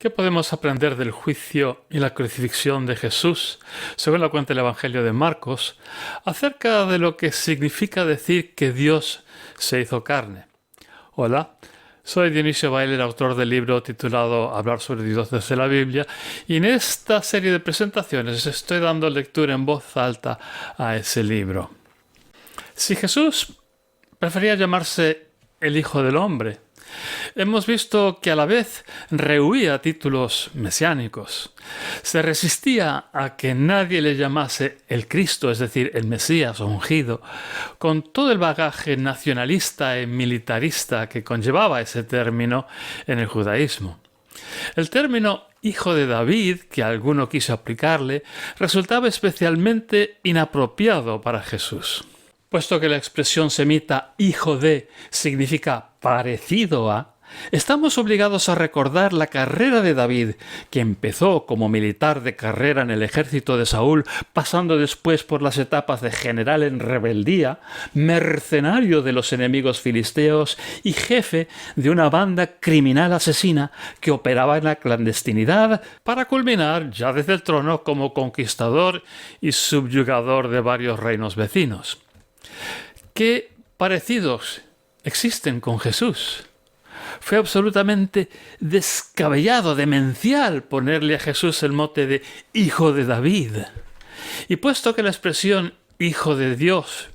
¿Qué podemos aprender del juicio y la crucifixión de Jesús, según lo cuenta el Evangelio de Marcos, acerca de lo que significa decir que Dios se hizo carne? Hola, soy Dionisio Bailer, autor del libro titulado Hablar sobre Dios desde la Biblia, y en esta serie de presentaciones estoy dando lectura en voz alta a ese libro. Si Jesús prefería llamarse el Hijo del Hombre, hemos visto que a la vez rehuía títulos mesiánicos. Se resistía a que nadie le llamase el Cristo, es decir, el Mesías o ungido, con todo el bagaje nacionalista y militarista que conllevaba ese término en el judaísmo. El término Hijo de David, que alguno quiso aplicarle, resultaba especialmente inapropiado para Jesús. Puesto que la expresión semita hijo de significa parecido a, estamos obligados a recordar la carrera de David, que empezó como militar de carrera en el ejército de Saúl, pasando después por las etapas de general en rebeldía, mercenario de los enemigos filisteos y jefe de una banda criminal asesina que operaba en la clandestinidad, para culminar ya desde el trono como conquistador y subyugador de varios reinos vecinos. ¿Qué parecidos existen con Jesús? Fue absolutamente descabellado, demencial, ponerle a Jesús el mote de Hijo de David. Y puesto que la expresión Hijo de Dios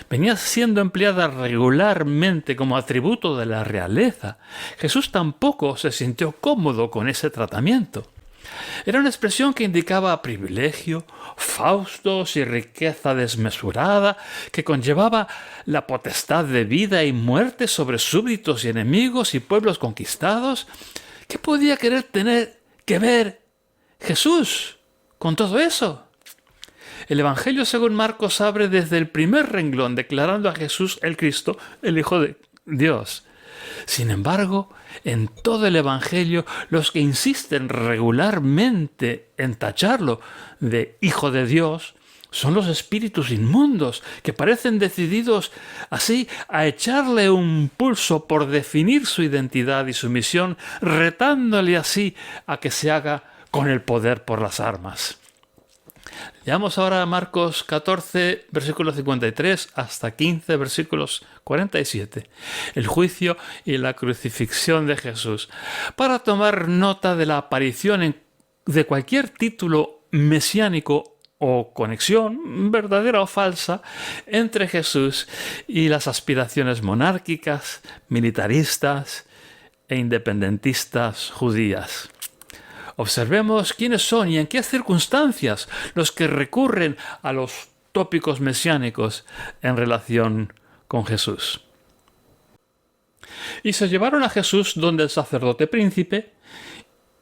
venía siendo empleada regularmente como atributo de la realeza, Jesús tampoco se sintió cómodo con ese tratamiento. Era una expresión que indicaba privilegio, faustos y riqueza desmesurada, que conllevaba la potestad de vida y muerte sobre súbditos y enemigos y pueblos conquistados. ¿Qué podía querer tener que ver Jesús con todo eso? El Evangelio según Marcos abre desde el primer renglón declarando a Jesús el Cristo, el Hijo de Dios. Sin embargo, en todo el Evangelio, los que insisten regularmente en tacharlo de Hijo de Dios son los espíritus inmundos, que parecen decididos así a echarle un pulso por definir su identidad y su misión, retándole así a que se haga con el poder por las armas. Leamos ahora a Marcos 14, versículos 53 hasta 15, versículos 47, el juicio y la crucifixión de Jesús, para tomar nota de la aparición de cualquier título mesiánico o conexión, verdadera o falsa, entre Jesús y las aspiraciones monárquicas, militaristas e independentistas judías. Observemos quiénes son y en qué circunstancias los que recurren a los tópicos mesiánicos en relación con Jesús. Y se llevaron a Jesús donde el sacerdote príncipe,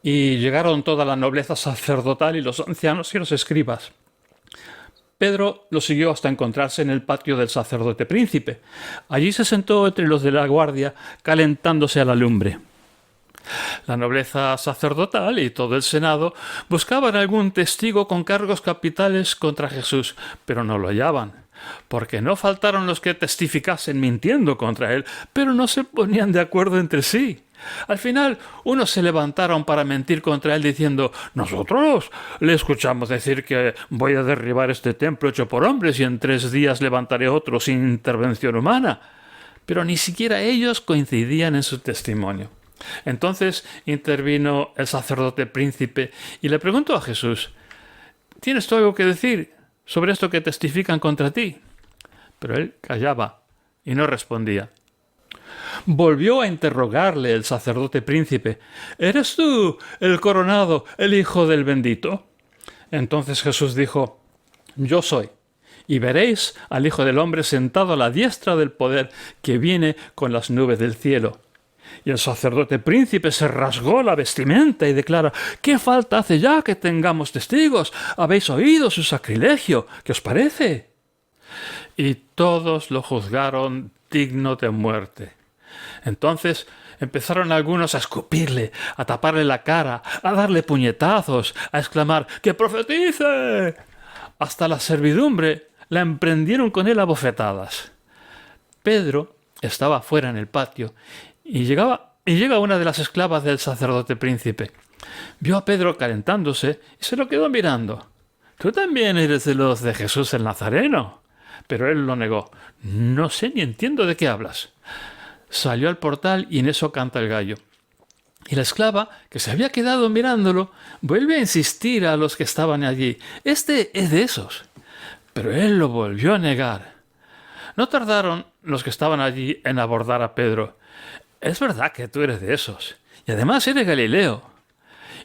y llegaron toda la nobleza sacerdotal y los ancianos y los escribas. Pedro lo siguió hasta encontrarse en el patio del sacerdote príncipe. Allí se sentó entre los de la guardia, calentándose a la lumbre. La nobleza sacerdotal y todo el Senado buscaban algún testigo con cargos capitales contra Jesús, pero no lo hallaban, porque no faltaron los que testificasen mintiendo contra él, pero no se ponían de acuerdo entre sí. Al final, unos se levantaron para mentir contra él diciendo: «Nosotros le escuchamos decir que voy a derribar este templo hecho por hombres y en 3 días levantaré otro sin intervención humana». Pero ni siquiera ellos coincidían en su testimonio. Entonces intervino el sacerdote príncipe y le preguntó a Jesús: «¿Tienes tú algo que decir sobre esto que testifican contra ti?». Pero él callaba y no respondía. Volvió a interrogarle el sacerdote príncipe: «¿Eres tú el coronado, el hijo del bendito?». Entonces Jesús dijo: «Yo soy, y veréis al Hijo del Hombre sentado a la diestra del poder que viene con las nubes del cielo». Y el sacerdote príncipe se rasgó la vestimenta y declara: «¿Qué falta hace ya que tengamos testigos? ¿Habéis oído su sacrilegio? ¿Qué os parece?». Y todos lo juzgaron digno de muerte. Entonces empezaron algunos a escupirle, a taparle la cara, a darle puñetazos, a exclamar: «¡Que profetice!». Hasta la servidumbre la emprendieron con él a bofetadas. Pedro estaba fuera en el patio y llega una de las esclavas del sacerdote príncipe. Vio a Pedro calentándose y se lo quedó mirando. «¿Tú también eres de los de Jesús el Nazareno?» Pero él lo negó. «No sé ni entiendo de qué hablas». Salió al portal y en eso canta el gallo. Y la esclava, que se había quedado mirándolo, vuelve a insistir a los que estaban allí. «Este es de esos». Pero él lo volvió a negar. No tardaron los que estaban allí en abordar a Pedro. «Es verdad que tú eres de esos. Y además eres Galileo».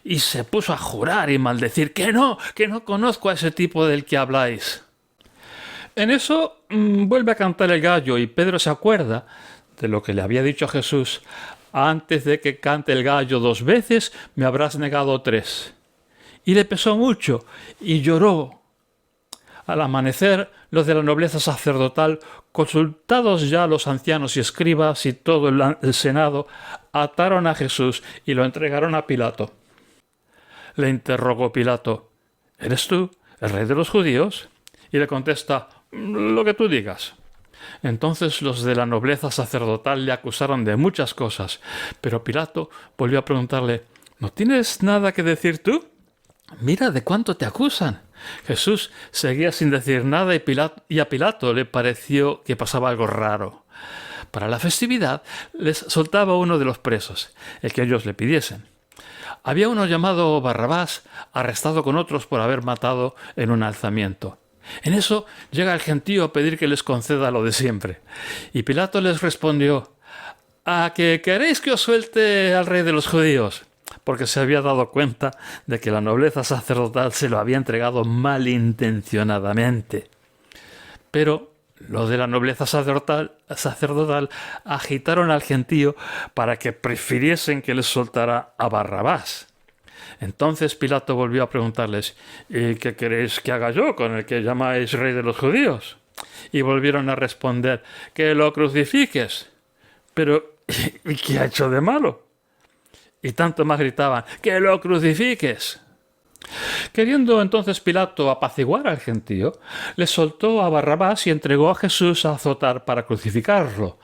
Y se puso a jurar y maldecir que no conozco a ese tipo del que habláis. En eso vuelve a cantar el gallo y Pedro se acuerda de lo que le había dicho a Jesús: «Antes de que cante el gallo 2 veces, me habrás negado 3». Y le pesó mucho y lloró. Al amanecer, los de la nobleza sacerdotal, consultados ya los ancianos y escribas y todo el senado, ataron a Jesús y lo entregaron a Pilato. Le interrogó Pilato: «¿Eres tú el rey de los judíos?» Y le contesta: «Lo que tú digas». Entonces los de la nobleza sacerdotal le acusaron de muchas cosas, pero Pilato volvió a preguntarle: «¿No tienes nada que decir tú? Mira de cuánto te acusan». Jesús seguía sin decir nada y a Pilato le pareció que pasaba algo raro. Para la festividad les soltaba uno de los presos, el que ellos le pidiesen. Había uno llamado Barrabás, arrestado con otros por haber matado en un alzamiento. En eso llega el gentío a pedir que les conceda lo de siempre. Y Pilato les respondió: «¿A que queréis que os suelte al rey de los judíos?», porque se había dado cuenta de que la nobleza sacerdotal se lo había entregado malintencionadamente. Pero los de la nobleza sacerdotal agitaron al gentío para que prefiriesen que les soltara a Barrabás. Entonces Pilato volvió a preguntarles: «¿Y qué queréis que haga yo con el que llamáis rey de los judíos?». Y volvieron a responder: «Que lo crucifiques». «Pero, ¿y qué ha hecho de malo?». Y tanto más gritaban: «¡Que lo crucifiques!». Queriendo entonces Pilato apaciguar al gentío, le soltó a Barrabás y entregó a Jesús a azotar para crucificarlo.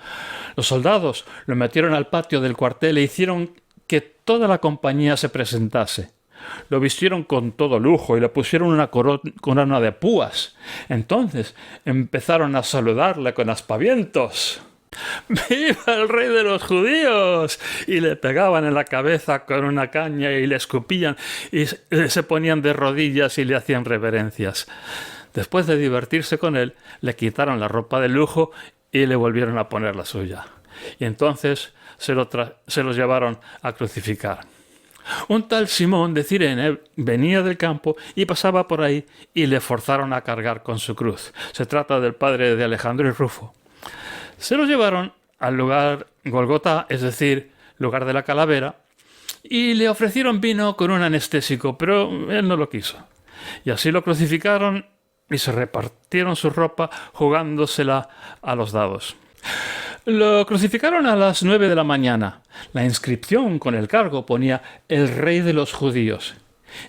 Los soldados lo metieron al patio del cuartel e hicieron que toda la compañía se presentase. Lo vistieron con todo lujo y le pusieron una corona de púas. Entonces empezaron a saludarle con aspavientos: «¡Viva el rey de los judíos!». Y le pegaban en la cabeza con una caña y le escupían y se ponían de rodillas y le hacían reverencias. Después de divertirse con él, le quitaron la ropa de lujo y le volvieron a poner la suya. Y entonces se los llevaron a crucificar. Un tal Simón de Cirene venía del campo y pasaba por ahí y le forzaron a cargar con su cruz. Se trata del padre de Alejandro y Rufo. Se los llevaron al lugar Golgota, es decir, lugar de la calavera, y le ofrecieron vino con un anestésico, pero él no lo quiso. Y así lo crucificaron y se repartieron su ropa jugándosela a los dados. Lo crucificaron a las 9 de la mañana. La inscripción con el cargo ponía: «El rey de los judíos».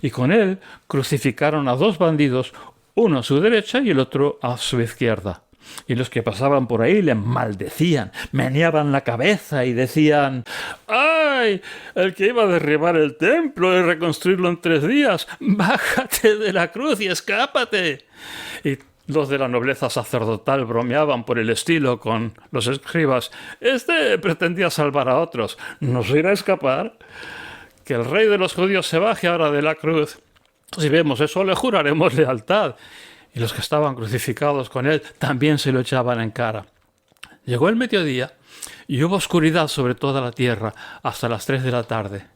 Y con él crucificaron a 2 bandidos, uno a su derecha y el otro a su izquierda. Y los que pasaban por ahí le maldecían, meneaban la cabeza y decían: «¡Ay! El que iba a derribar el templo y reconstruirlo en 3 días, bájate de la cruz y escápate». Y los de la nobleza sacerdotal bromeaban por el estilo con los escribas: «Este pretendía salvar a otros, ¿nos irá a escapar? Que el rey de los judíos se baje ahora de la cruz. Si vemos eso, le juraremos lealtad». Y los que estaban crucificados con él también se lo echaban en cara. Llegó el mediodía y hubo oscuridad sobre toda la tierra hasta las 3 de la tarde.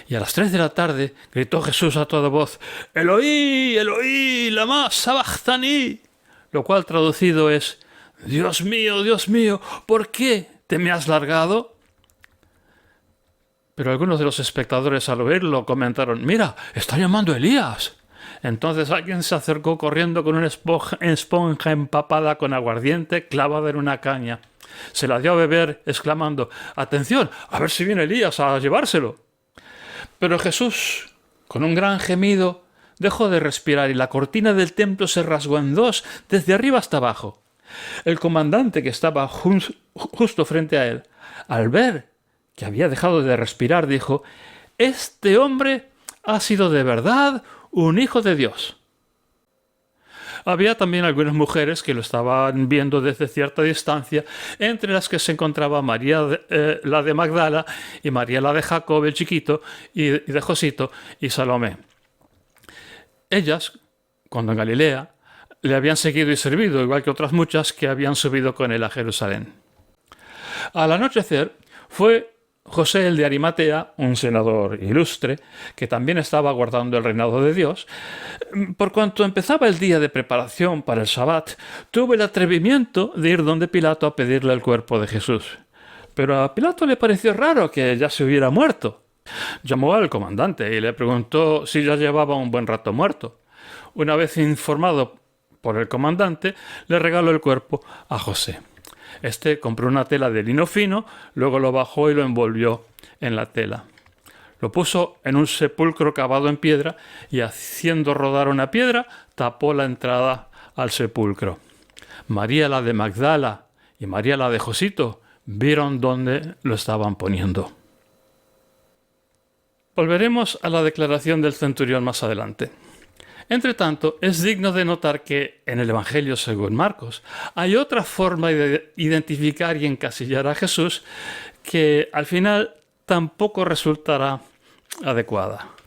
Y a las 3 de la tarde gritó Jesús a toda voz: «Eloí, Eloí, lama sabachthani», lo cual traducido es: Dios mío, ¿por qué te me has largado?». Pero algunos de los espectadores al oírlo comentaron: «Mira, está llamando a Elías». Entonces alguien se acercó corriendo con una esponja empapada con aguardiente clavada en una caña. Se la dio a beber, exclamando: «Atención, a ver si viene Elías a llevárselo». Pero Jesús, con un gran gemido, dejó de respirar y la cortina del templo se rasgó en 2, desde arriba hasta abajo. El comandante, que estaba justo frente a él, al ver que había dejado de respirar, dijo: «Este hombre ha sido de verdad un hijo de Dios. Había también algunas mujeres que lo estaban viendo desde cierta distancia, entre las que se encontraba María la de Magdala y María la de Jacob el chiquito y de Josito y Salomé. Ellas, cuando en Galilea, le habían seguido y servido, igual que otras muchas que habían subido con él a Jerusalén. Al anochecer fue José el de Arimatea, un senador ilustre, que también estaba guardando el reinado de Dios. Por cuanto empezaba el día de preparación para el Sabbat, tuvo el atrevimiento de ir donde Pilato a pedirle el cuerpo de Jesús. Pero a Pilato le pareció raro que ya se hubiera muerto. Llamó al comandante y le preguntó si ya llevaba un buen rato muerto. Una vez informado por el comandante, le regaló el cuerpo a José. Este compró una tela de lino fino, luego lo bajó y lo envolvió en la tela. Lo puso en un sepulcro cavado en piedra y, haciendo rodar una piedra, tapó la entrada al sepulcro. María la de Magdala y María la de Josito vieron dónde lo estaban poniendo. Volveremos a la declaración del centurión más adelante. Entre tanto, es digno de notar que en el Evangelio según Marcos hay otra forma de identificar y encasillar a Jesús que al final tampoco resultará adecuada.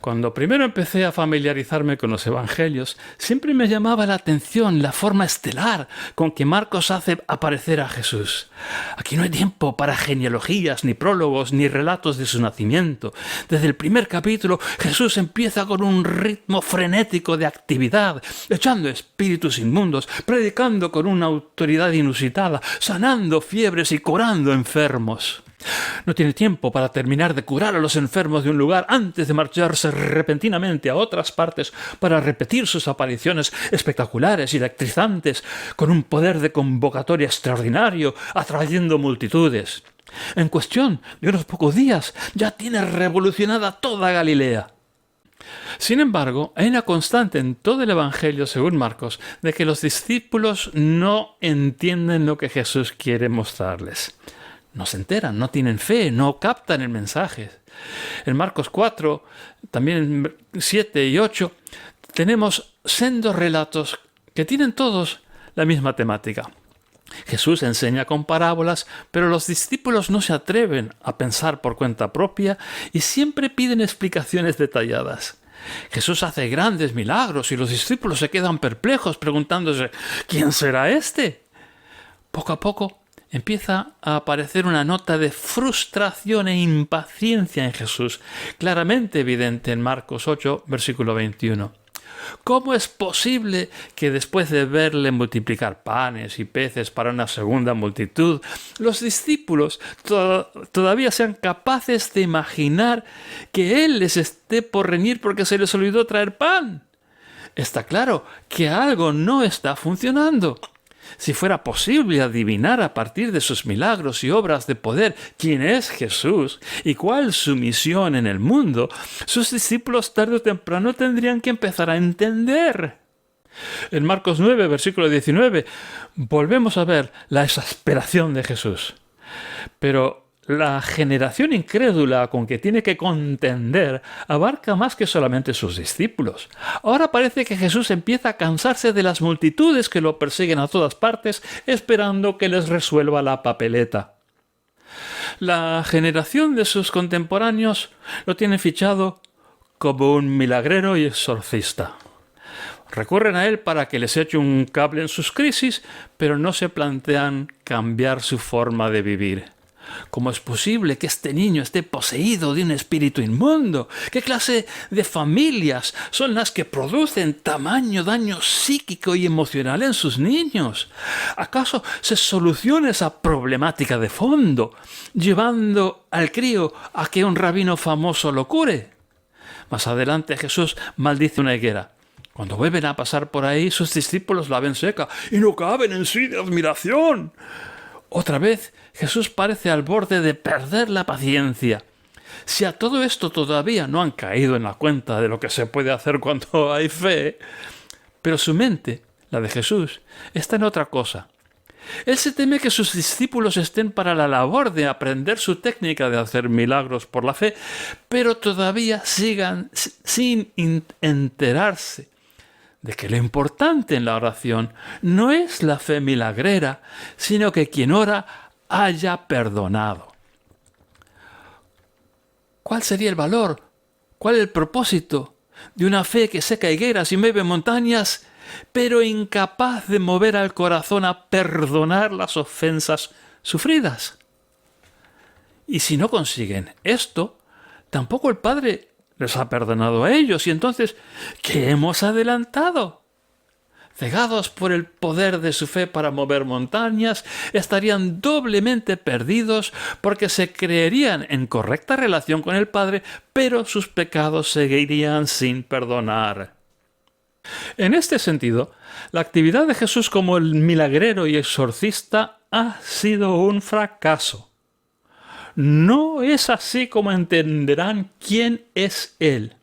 Cuando primero empecé a familiarizarme con los Evangelios, siempre me llamaba la atención la forma estelar con que Marcos hace aparecer a Jesús. Aquí no hay tiempo para genealogías, ni prólogos, ni relatos de su nacimiento. Desde el primer capítulo, Jesús empieza con un ritmo frenético de actividad, echando espíritus inmundos, predicando con una autoridad inusitada, sanando fiebres y curando enfermos. No tiene tiempo para terminar de curar a los enfermos de un lugar antes de marcharse repentinamente a otras partes para repetir sus apariciones espectaculares y electrizantes con un poder de convocatoria extraordinario, atrayendo multitudes. En cuestión de unos pocos días ya tiene revolucionada toda Galilea. Sin embargo, hay una constante en todo el Evangelio según Marcos de que los discípulos no entienden lo que Jesús quiere mostrarles. No se enteran, no tienen fe, no captan el mensaje. En Marcos 4, también en 7 y 8, tenemos sendos relatos que tienen todos la misma temática. Jesús enseña con parábolas, pero los discípulos no se atreven a pensar por cuenta propia y siempre piden explicaciones detalladas. Jesús hace grandes milagros y los discípulos se quedan perplejos preguntándose ¿quién será este? Poco a poco empieza a aparecer una nota de frustración e impaciencia en Jesús, claramente evidente en Marcos 8, versículo 21. ¿Cómo es posible que después de verle multiplicar panes y peces para una segunda multitud, los discípulos todavía sean capaces de imaginar que Él les esté por reñir porque se les olvidó traer pan? Está claro que algo no está funcionando. Si fuera posible adivinar a partir de sus milagros y obras de poder quién es Jesús y cuál su misión en el mundo, sus discípulos tarde o temprano tendrían que empezar a entender. En Marcos 9, versículo 19, volvemos a ver la exasperación de Jesús. Pero la generación incrédula con que tiene que contender abarca más que solamente sus discípulos. Ahora parece que Jesús empieza a cansarse de las multitudes que lo persiguen a todas partes, esperando que les resuelva la papeleta. La generación de sus contemporáneos lo tiene fichado como un milagrero y exorcista. Recurren a él para que les eche un cable en sus crisis, pero no se plantean cambiar su forma de vivir. ¿Cómo es posible que este niño esté poseído de un espíritu inmundo? ¿Qué clase de familias son las que producen tamaño daño psíquico y emocional en sus niños? ¿Acaso se soluciona esa problemática de fondo, llevando al crío a que un rabino famoso lo cure? Más adelante Jesús maldice una higuera. Cuando vuelven a pasar por ahí, sus discípulos la ven seca y no caben en sí de admiración. Otra vez, Jesús parece al borde de perder la paciencia. Si a todo esto todavía no han caído en la cuenta de lo que se puede hacer cuando hay fe, pero su mente, la de Jesús, está en otra cosa. Él se teme que sus discípulos estén para la labor de aprender su técnica de hacer milagros por la fe, pero todavía sigan sin enterarse de que lo importante en la oración no es la fe milagrera, sino que quien ora haya perdonado. ¿Cuál sería el valor? ¿Cuál el propósito de una fe que seca higueras y mueve montañas, pero incapaz de mover al corazón a perdonar las ofensas sufridas? Y si no consiguen esto, tampoco el Padre les ha perdonado a ellos. Y entonces, ¿qué hemos adelantado? Cegados por el poder de su fe para mover montañas, estarían doblemente perdidos porque se creerían en correcta relación con el Padre, pero sus pecados seguirían sin perdonar. En este sentido, la actividad de Jesús como el milagrero y exorcista ha sido un fracaso. No es así como entenderán quién es Él.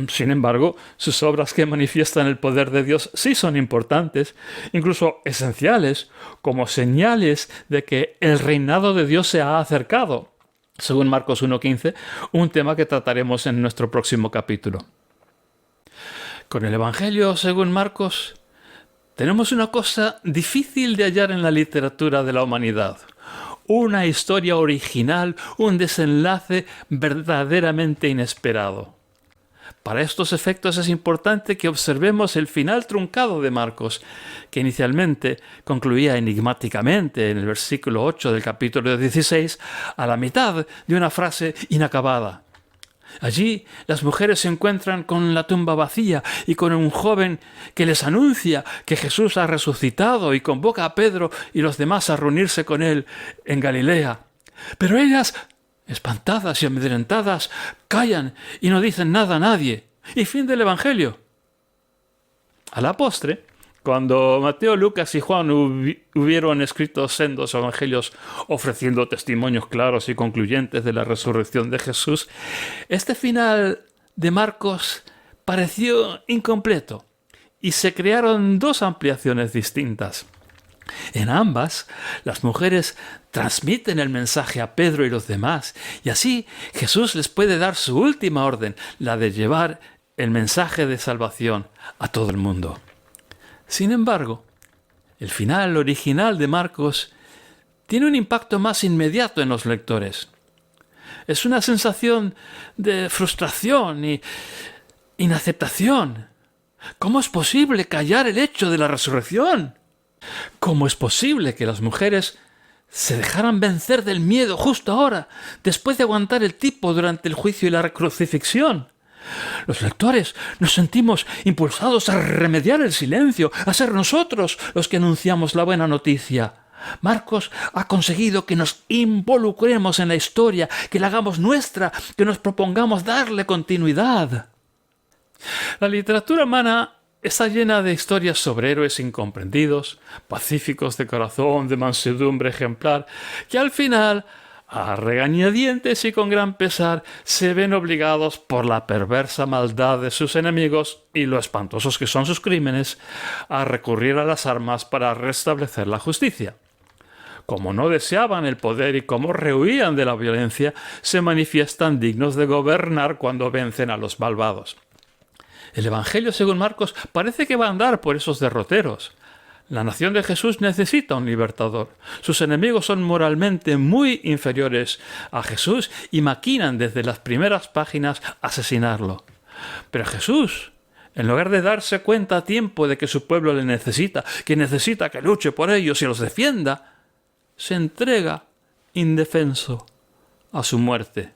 Sin embargo, sus obras que manifiestan el poder de Dios sí son importantes, incluso esenciales, como señales de que el reinado de Dios se ha acercado, según Marcos 1:15, un tema que trataremos en nuestro próximo capítulo. Con el Evangelio, según Marcos, tenemos una cosa difícil de hallar en la literatura de la humanidad. Una historia original, un desenlace verdaderamente inesperado. Para estos efectos es importante que observemos el final truncado de Marcos, que inicialmente concluía enigmáticamente en el versículo 8 del capítulo 16, a la mitad de una frase inacabada. Allí las mujeres se encuentran con la tumba vacía y con un joven que les anuncia que Jesús ha resucitado y convoca a Pedro y los demás a reunirse con él en Galilea. Pero ellas, espantadas y amedrentadas, callan y no dicen nada a nadie. Y fin del Evangelio. A la postre, cuando Mateo, Lucas y Juan hubieron escrito sendos evangelios ofreciendo testimonios claros y concluyentes de la resurrección de Jesús, este final de Marcos pareció incompleto y se crearon dos ampliaciones distintas. En ambas, las mujeres transmiten el mensaje a Pedro y los demás, y así Jesús les puede dar su última orden, la de llevar el mensaje de salvación a todo el mundo. Sin embargo, el final original de Marcos tiene un impacto más inmediato en los lectores. Es una sensación de frustración y inaceptación. ¿Cómo es posible callar el hecho de la resurrección? ¿Cómo es posible que las mujeres se dejaran vencer del miedo justo ahora, después de aguantar el tipo durante el juicio y la crucifixión? Los lectores nos sentimos impulsados a remediar el silencio, a ser nosotros los que anunciamos la buena noticia. Marcos ha conseguido que nos involucremos en la historia, que la hagamos nuestra, que nos propongamos darle continuidad. La literatura humana está llena de historias sobre héroes incomprendidos, pacíficos de corazón, de mansedumbre ejemplar, que al final, a regañadientes y con gran pesar, se ven obligados por la perversa maldad de sus enemigos y lo espantosos que son sus crímenes, a recurrir a las armas para restablecer la justicia. Como no deseaban el poder y como rehuían de la violencia, se manifiestan dignos de gobernar cuando vencen a los malvados. El Evangelio, según Marcos, parece que va a andar por esos derroteros. La nación de Jesús necesita un libertador. Sus enemigos son moralmente muy inferiores a Jesús y maquinan desde las primeras páginas asesinarlo. Pero Jesús, en lugar de darse cuenta a tiempo de que su pueblo le necesita, que necesita que luche por ellos y los defienda, se entrega indefenso a su muerte.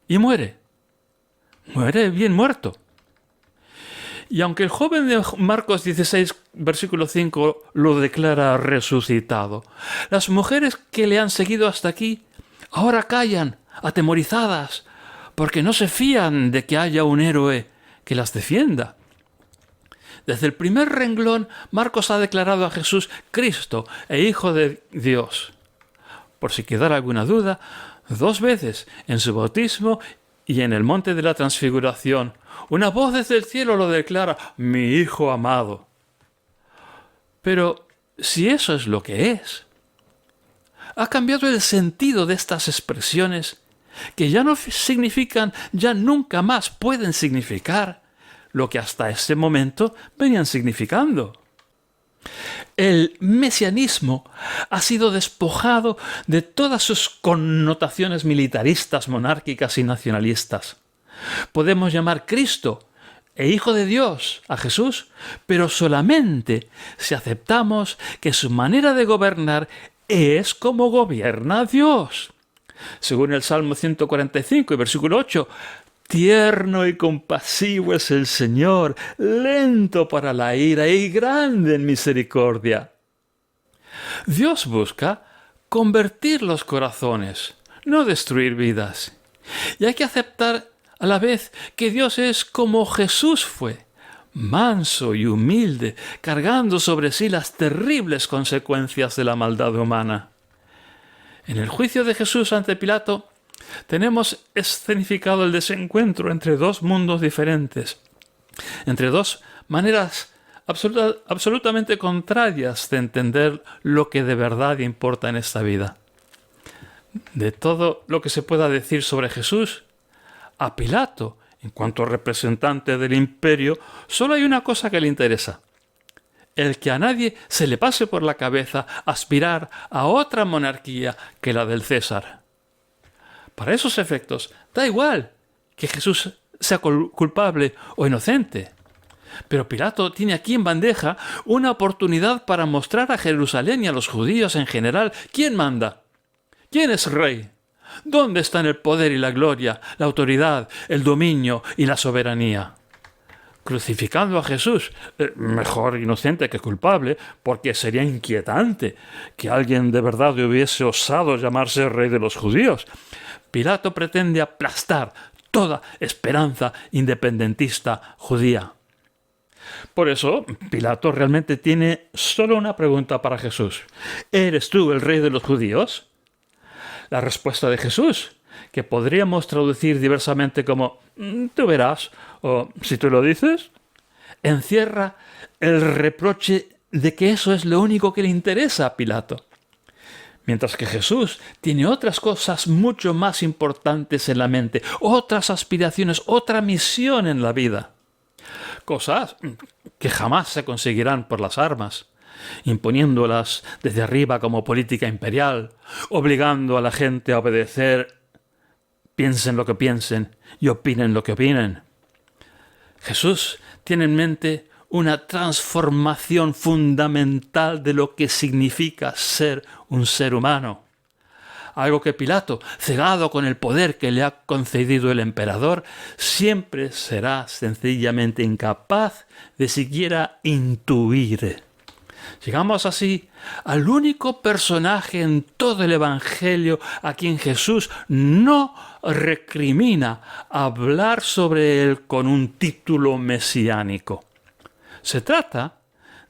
Y muere. Muere bien muerto. Y aunque el joven de Marcos 16, versículo 5, lo declara resucitado, las mujeres que le han seguido hasta aquí ahora callan, atemorizadas, porque no se fían de que haya un héroe que las defienda. Desde el primer renglón, Marcos ha declarado a Jesús Cristo e Hijo de Dios. Por si quedara alguna duda, 2 veces en su bautismo y en el monte de la transfiguración, una voz desde el cielo lo declara, mi Hijo amado. Pero si eso es lo que es. Ha cambiado el sentido de estas expresiones que ya no significan, ya nunca más pueden significar lo que hasta ese momento venían significando. El mesianismo ha sido despojado de todas sus connotaciones militaristas, monárquicas y nacionalistas. Podemos llamar Cristo e Hijo de Dios a Jesús, pero solamente si aceptamos que su manera de gobernar es como gobierna Dios. Según el Salmo 145 y versículo 8, tierno y compasivo es el Señor, lento para la ira y grande en misericordia. Dios busca convertir los corazones, no destruir vidas. Y hay que aceptar a la vez que Dios es como Jesús fue, manso y humilde, cargando sobre sí las terribles consecuencias de la maldad humana. En el juicio de Jesús ante Pilato, tenemos escenificado el desencuentro entre dos mundos diferentes, entre dos maneras absolutamente contrarias de entender lo que de verdad importa en esta vida. De todo lo que se pueda decir sobre Jesús, a Pilato, en cuanto representante del imperio, solo hay una cosa que le interesa: el que a nadie se le pase por la cabeza aspirar a otra monarquía que la del César. Para esos efectos, da igual que Jesús sea culpable o inocente. Pero Pilato tiene aquí en bandeja una oportunidad para mostrar a Jerusalén y a los judíos en general quién manda, quién es rey, dónde están el poder y la gloria, la autoridad, el dominio y la soberanía. Crucificando a Jesús, mejor inocente que culpable, porque sería inquietante que alguien de verdad hubiese osado llamarse rey de los judíos. Pilato pretende aplastar toda esperanza independentista judía. Por eso, Pilato realmente tiene solo una pregunta para Jesús: ¿eres tú el rey de los judíos? La respuesta de Jesús, que podríamos traducir diversamente como tú verás, o si tú lo dices, encierra el reproche de que eso es lo único que le interesa a Pilato. Mientras que Jesús tiene otras cosas mucho más importantes en la mente, otras aspiraciones, otra misión en la vida. Cosas que jamás se conseguirán por las armas, imponiéndolas desde arriba como política imperial, obligando a la gente a obedecer, piensen lo que piensen y opinen lo que opinen. Jesús tiene en mente una transformación fundamental de lo que significa ser un ser humano. Algo que Pilato, cegado con el poder que le ha concedido el emperador, siempre será sencillamente incapaz de siquiera intuir. Llegamos así al único personaje en todo el Evangelio a quien Jesús no recrimina hablar sobre él con un título mesiánico. Se trata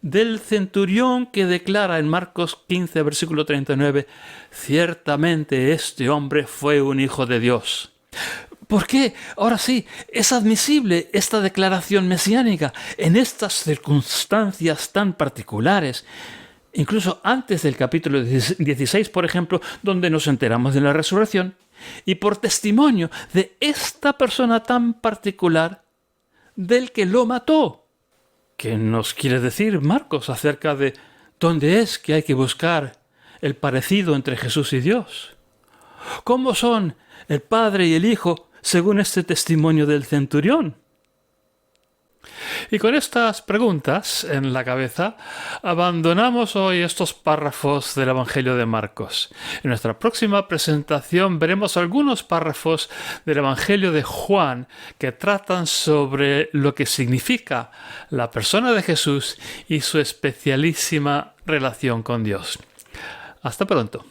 del centurión que declara en Marcos 15, versículo 39, «Ciertamente este hombre fue un hijo de Dios». ¿Por qué? Ahora sí, es admisible esta declaración mesiánica en estas circunstancias tan particulares. Incluso antes del capítulo 16, por ejemplo, donde nos enteramos de la resurrección, y por testimonio de esta persona tan particular del que lo mató. ¿Qué nos quiere decir Marcos acerca de dónde es que hay que buscar el parecido entre Jesús y Dios? ¿Cómo son el Padre y el Hijo según este testimonio del centurión? Y con estas preguntas en la cabeza, abandonamos hoy estos párrafos del Evangelio de Marcos. En nuestra próxima presentación veremos algunos párrafos del Evangelio de Juan que tratan sobre lo que significa la persona de Jesús y su especialísima relación con Dios. Hasta pronto.